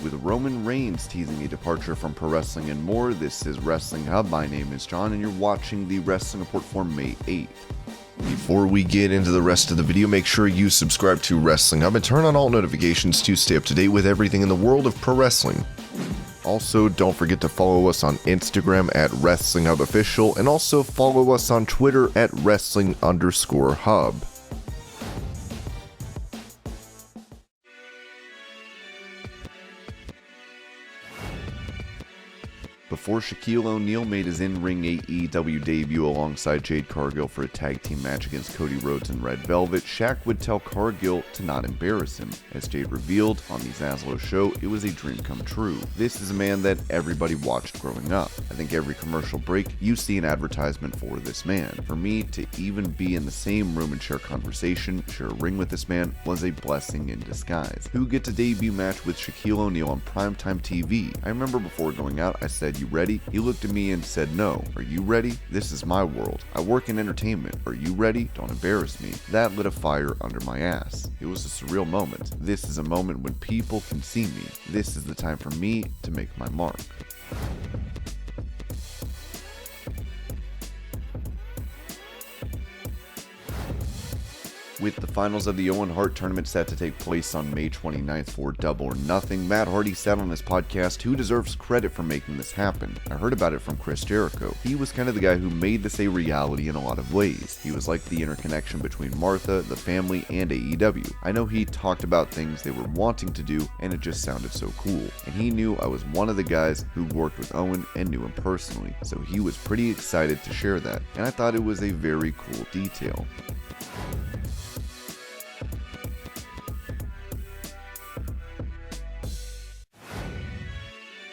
With Roman Reigns teasing a departure from pro wrestling and more, this is Wrestling Hub. My name is John, and you're watching the Wrestling Report for May 8th. Before we get into the rest of the video, make sure you subscribe to Wrestling Hub and turn on all notifications to stay up to date with everything in the world of pro wrestling. Also, don't forget to follow us on Instagram at Wrestling Hub Official, and also follow us on Twitter at Wrestling_Hub. Before Shaquille O'Neal made his in-ring AEW debut alongside Jade Cargill for a tag team match against Cody Rhodes in Red Velvet, Shaq would tell Cargill to not embarrass him. As Jade revealed on the Zaslow show, it was a dream come true. This is a man that everybody watched growing up. I think every commercial break, you see an advertisement for this man. For me to even be in the same room and share conversation, share a ring with this man, was a blessing in disguise. Who gets a debut match with Shaquille O'Neal on primetime TV? I remember before going out, I said, "You ready?" He looked at me and said, "No." "Are you ready? This is my world. I work in entertainment. Are you ready? Don't embarrass me." That lit a fire under my ass. It was a surreal moment. This is a moment when people can see me. This is the time for me to make my mark. With the finals of the Owen Hart tournament set to take place on May 29th for Double or Nothing, Matt Hardy said on his podcast, "Who deserves credit for making this happen?" I heard about it from Chris Jericho. He was kind of the guy who made this a reality in a lot of ways. He was like the interconnection between Martha, the family, and AEW. I know he talked about things they were wanting to do, and it just sounded so cool. And he knew I was one of the guys who worked with Owen and knew him personally, so he was pretty excited to share that, and I thought it was a very cool detail.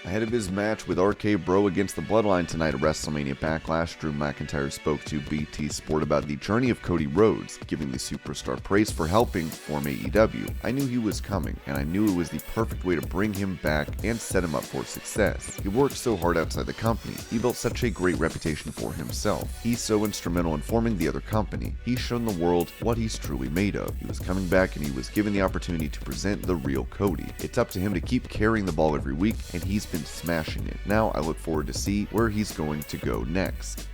Ahead of his match with RK Bro against the Bloodline tonight at WrestleMania Backlash, Drew McIntyre spoke to BT Sport about the journey of Cody Rhodes, giving the superstar praise for helping form AEW. "I knew he was coming, and I knew it was the perfect way to bring him back and set him up for success. He worked so hard outside the company. He built such a great reputation for himself. He's so instrumental in forming the other company. He's shown the world what he's truly made of. He was coming back, and he was given the opportunity to present the real Cody. It's up to him to keep carrying the ball every week, and he's been smashing it. Now I look forward to see where he's going to go next."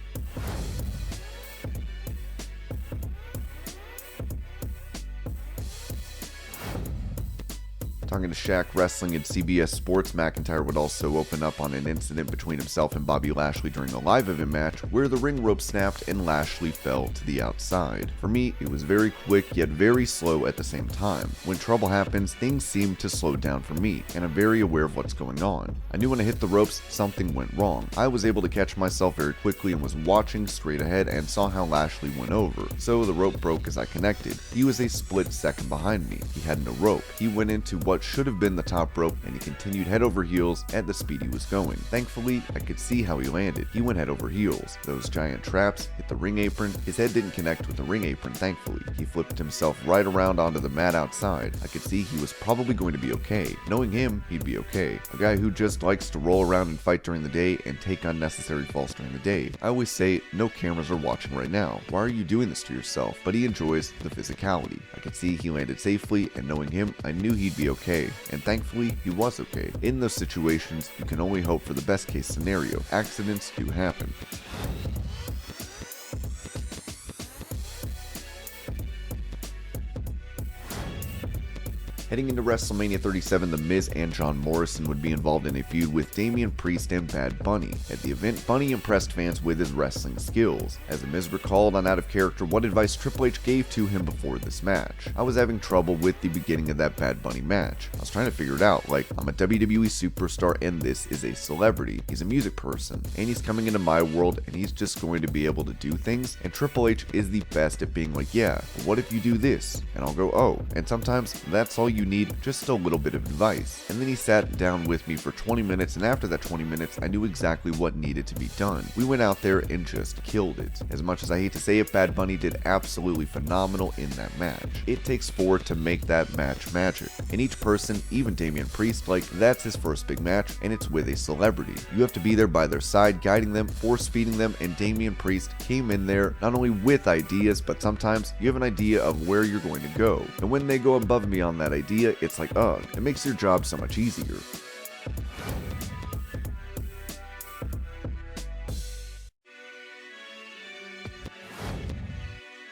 Talking to Shaq Wrestling and CBS Sports, McIntyre would also open up on an incident between himself and Bobby Lashley during a live event match where the ring rope snapped and Lashley fell to the outside. "For me, it was very quick yet very slow at the same time. When trouble happens, things seem to slow down for me, and I'm very aware of what's going on. I knew when I hit the ropes, something went wrong. I was able to catch myself very quickly and was watching straight ahead and saw how Lashley went over. So the rope broke as I connected. He was a split second behind me. He had no rope. He went into what should have been the top rope, and he continued head over heels at the speed he was going. Thankfully, I could see how he landed. He went head over heels. Those giant traps hit the ring apron. His head didn't connect with the ring apron, thankfully. He flipped himself right around onto the mat outside. I could see he was probably going to be okay. Knowing him, he'd be okay. A guy who just likes to roll around and fight during the day and take unnecessary falls during the day. I always say, no cameras are watching right now. Why are you doing this to yourself?" But he enjoys the physicality. I could see he landed safely, and knowing him, I knew he'd be okay. And thankfully, he was okay. In those situations, you can only hope for the best case scenario. Accidents do happen. Heading into WrestleMania 37, The Miz and John Morrison would be involved in a feud with Damian Priest and Bad Bunny. At the event, Bunny impressed fans with his wrestling skills. As The Miz recalled on Out of Character what advice Triple H gave to him before this match. "I was having trouble with the beginning of that Bad Bunny match. I was trying to figure it out, like, I'm a WWE superstar and this is a celebrity. He's a music person, and he's coming into my world and he's just going to be able to do things, and Triple H is the best at being like, yeah, what if you do this?" And I'll go, "Oh," and sometimes that's all you need, just a little bit of advice. And then he sat down with me for 20 minutes, and after that 20 minutes, I knew exactly what needed to be done. We went out there and just killed it. As much as I hate to say it, Bad Bunny did absolutely phenomenal in that match. It takes 4 to make that match magic. And each person, even Damian Priest, like, that's his first big match, and it's with a celebrity. You have to be there by their side, guiding them, force feeding them, and Damian Priest came in there not only with ideas, but sometimes you have an idea of where you're going to go. And when they go above and beyond that idea, idea, it's like, ugh, it makes your job so much easier.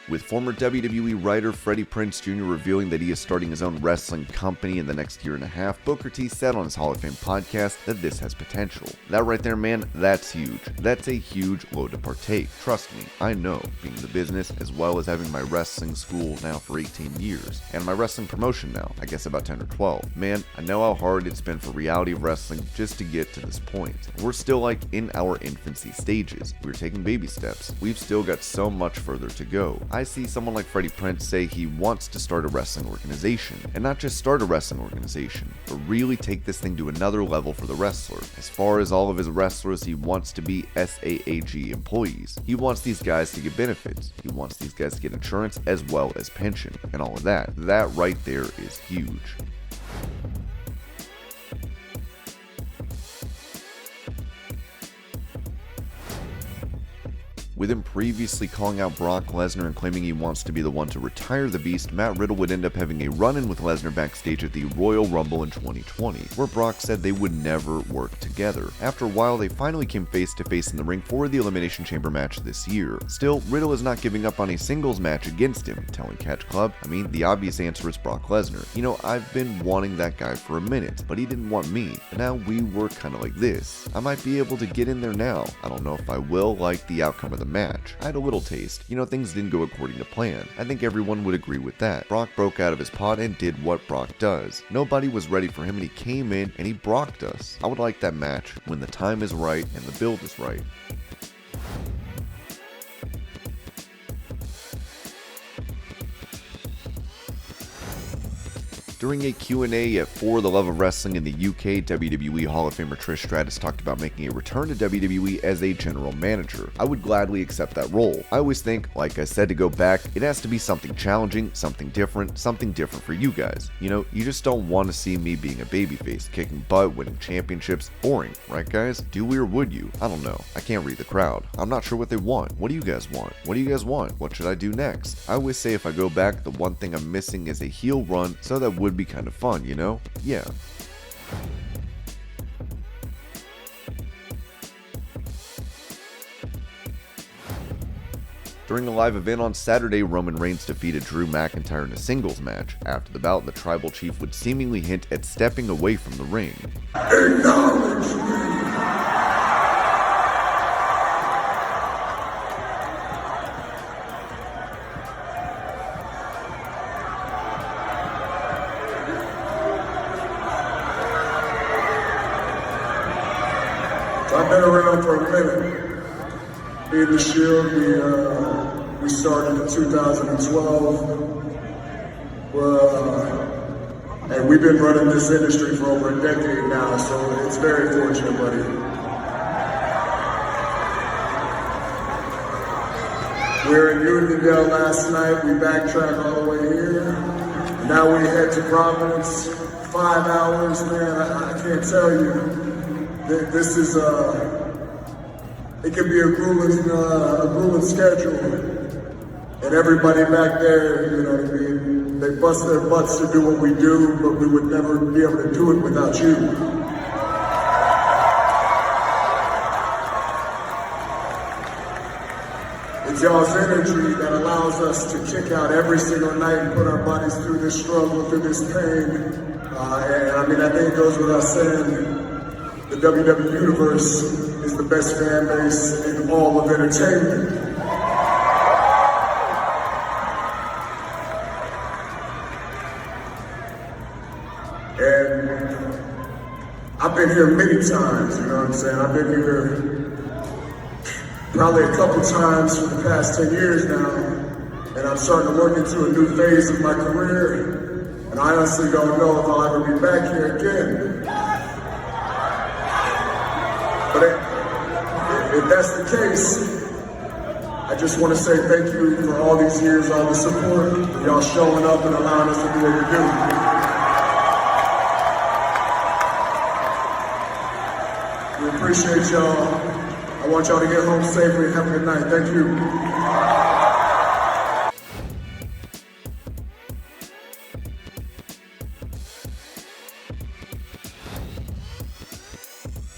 With former WWE writer Freddie Prinze Jr. revealing that he is starting his own wrestling company in the next year and a half, Booker T said on his Hall of Fame podcast that this has potential. That right there, man, that's huge. That's a huge load to partake. Trust me, I know, being in the business as well as having my wrestling school now for 18 years, and my wrestling promotion now, I guess about 10 or 12. Man, I know how hard it's been for reality of wrestling just to get to this point. We're still like in our infancy stages. We're taking baby steps. We've still got so much further to go. I see someone like Freddie Prinze say he wants to start a wrestling organization, and not just start a wrestling organization, but really take this thing to another level for the wrestler. As far as all of his wrestlers, he wants to be SAAG employees. He wants these guys to get benefits. He wants these guys to get insurance as well as pension, and all of that. That right there is huge. With him previously calling out Brock Lesnar and claiming he wants to be the one to retire the Beast, Matt Riddle would end up having a run-in with Lesnar backstage at the Royal Rumble in 2020, where Brock said they would never work together. After a while, they finally came face-to-face in the ring for the Elimination Chamber match this year. Still, Riddle is not giving up on a singles match against him, telling Catch Club, I mean, the obvious answer is Brock Lesnar. You know, I've been wanting that guy for a minute, but he didn't want me, but now we work kinda like this. I might be able to get in there now. I don't know if I will like the outcome of the match. I had a little taste. You know, things didn't go according to plan. I think everyone would agree with that. Brock broke out of his pod and did what Brock does. Nobody was ready for him and he came in and he brocked us. I would like that match when the time is right and the build is right. During a Q&A at For the Love of Wrestling in the UK, WWE Hall of Famer Trish Stratus talked about making a return to WWE as a general manager. I would gladly accept that role. I always think, like I said, to go back, it has to be something challenging, something different for you guys. You know, you just don't want to see me being a babyface, kicking butt, winning championships. Boring, right guys? Do we or would you? I don't know. I can't read the crowd. I'm not sure what they want. What do you guys want? What do you guys want? What should I do next? I always say if I go back, the one thing I'm missing is a heel run, so that would be kind of fun, you know? Yeah. During a live event on Saturday, Roman Reigns defeated Drew McIntyre in a singles match. After the bout, the Tribal Chief would seemingly hint at stepping away from the ring. Acknowledge me! I've been around for a minute. Me and the Shield, we started in 2012. And we've been running this industry for over a decade now, so it's very fortunate, buddy. We were in Unionville last night. We backtracked all the way here. Now we head to Providence. 5 hours, man. I can't tell you. This is it can be a grueling schedule, and everybody back there, you know what I mean, they bust their butts to do what we do, but we would never be able to do it without you. It's y'all's energy that allows us to kick out every single night and put our bodies through this struggle, through this pain, and I mean, I think it goes without saying, the WWE Universe is the best fan base in all of entertainment. And I've been here many times, you know what I'm saying? I've been here probably a couple times for the past 10 years now, and I'm starting to work into a new phase of my career, and I honestly don't know if I'll ever be back here again. But if that's the case, I just want to say thank you for all these years, all the support, y'all showing up and allowing us to do what we do. We appreciate y'all. I want y'all to get home safely and have a good night. Thank you.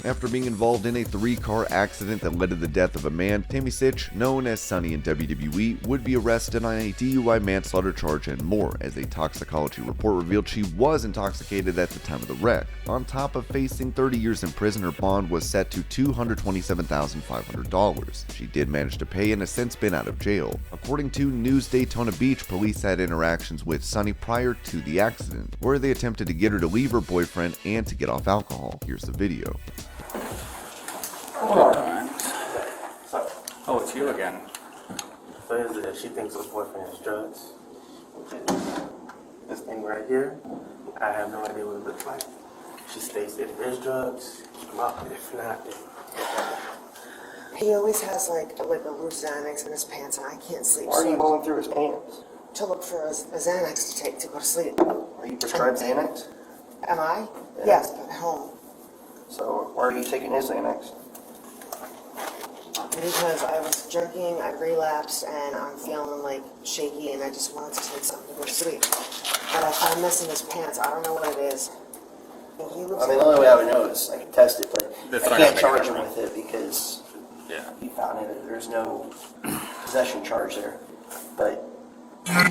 After being involved in a 3-car accident that led to the death of a man, Tammy Sytch, known as Sunny in WWE, would be arrested on a DUI manslaughter charge and more, as a toxicology report revealed she was intoxicated at the time of the wreck. On top of facing 30 years in prison, her bond was set to $227,500. She did manage to pay and has since been out of jail. According to News Daytona Beach, police had interactions with Sunny prior to the accident, where they attempted to get her to leave her boyfriend and to get off alcohol. Here's the video. Oh, it's you again. So here's it. She thinks her boyfriend has drugs. This thing right here, I have no idea what it looks like. She states if there's drugs, come out. If not, then... He always has like a loose Xanax in his pants, and I can't sleep. Why are you going through his pants? To look for a Xanax to take to go to sleep. Are you prescribed Xanax? Am I? Yeah. Yes, but at home. So why are you taking his Xanax? Because I was drinking, I relapsed, and I'm feeling like shaky, and I just wanted to take something to go to sleep. But I found this in his pants. I don't know what it is. And he looks I mean, the only way I would know is I can test it, but That's I not can't gonna make charge a him difference. with it because Yeah. he found it. There's no possession charge there. But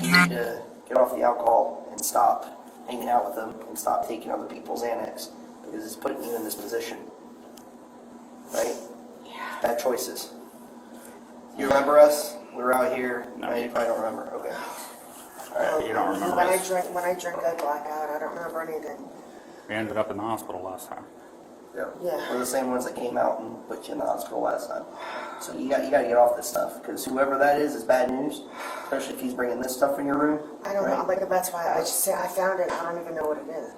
you need to get off the alcohol and stop hanging out with them and stop taking other people's Xanax because it's putting you in this position. Right? Yeah. Bad choices. You remember us? We were out here. No. No, you probably don't remember. Okay. You don't remember When I this? drink, I black out. I don't remember anything. We ended up in the hospital last time. Yeah. Yeah. We're the same ones that came out and put you in the hospital last time. So you got to get off this stuff because whoever that is bad news, especially if he's bringing this stuff in your room. I don't know. right? Like that's why I just say I found it. I don't even know what it is.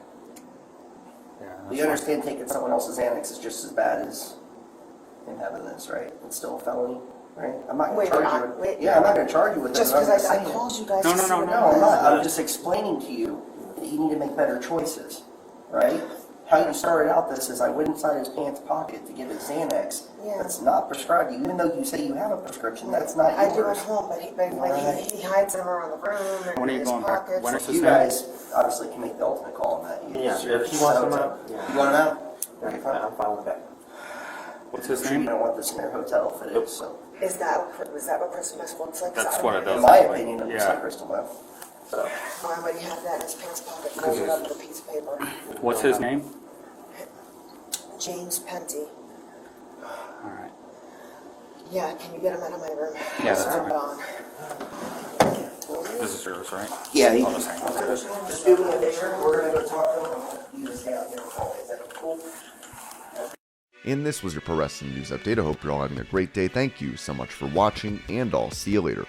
Yeah. You understand taking someone else's Xanax is just as bad as him having this, right? It's still a felony, right? I'm not going to charge you. Yeah, I'm not going to charge you with Just that. because I called you guys. No, to no, see no, what no, it No, I'm was. not. I'm just explaining to you that you need to make better choices, right? How you started out this is I went inside his pants pocket to get his Xanax. Yeah. That's not prescribed you, even though you say you have a prescription. That's not I do at yours. home, but he Right. he hides them around the room and When are in you his going back? pockets. When is this You name? guys obviously can make the ultimate call on that. Yeah, if he wants them out, You yeah. want him out? I'm fine with that. What's his Sure, you name? don't want this in your hotel if it is. So, Is that what Christmas looks like? 'Cause That's I what don't it know. does. in my like, opinion, it looks yeah. like crystal meth. So, Why would he have that in his pants pocket folded up with a piece of paper? What's his name? James Penty. All right. Yeah, can you get him out of my room? Yeah, that's I'm fine. gone. This is yours, right? yeah, I'll just hang on. just do me a favor. We're going to go talk to him. You just stay out here and call. Is that cool? And this was your Pro Wrestling News Update. I hope you're all having a great day. Thank you so much for watching, and I'll see you later.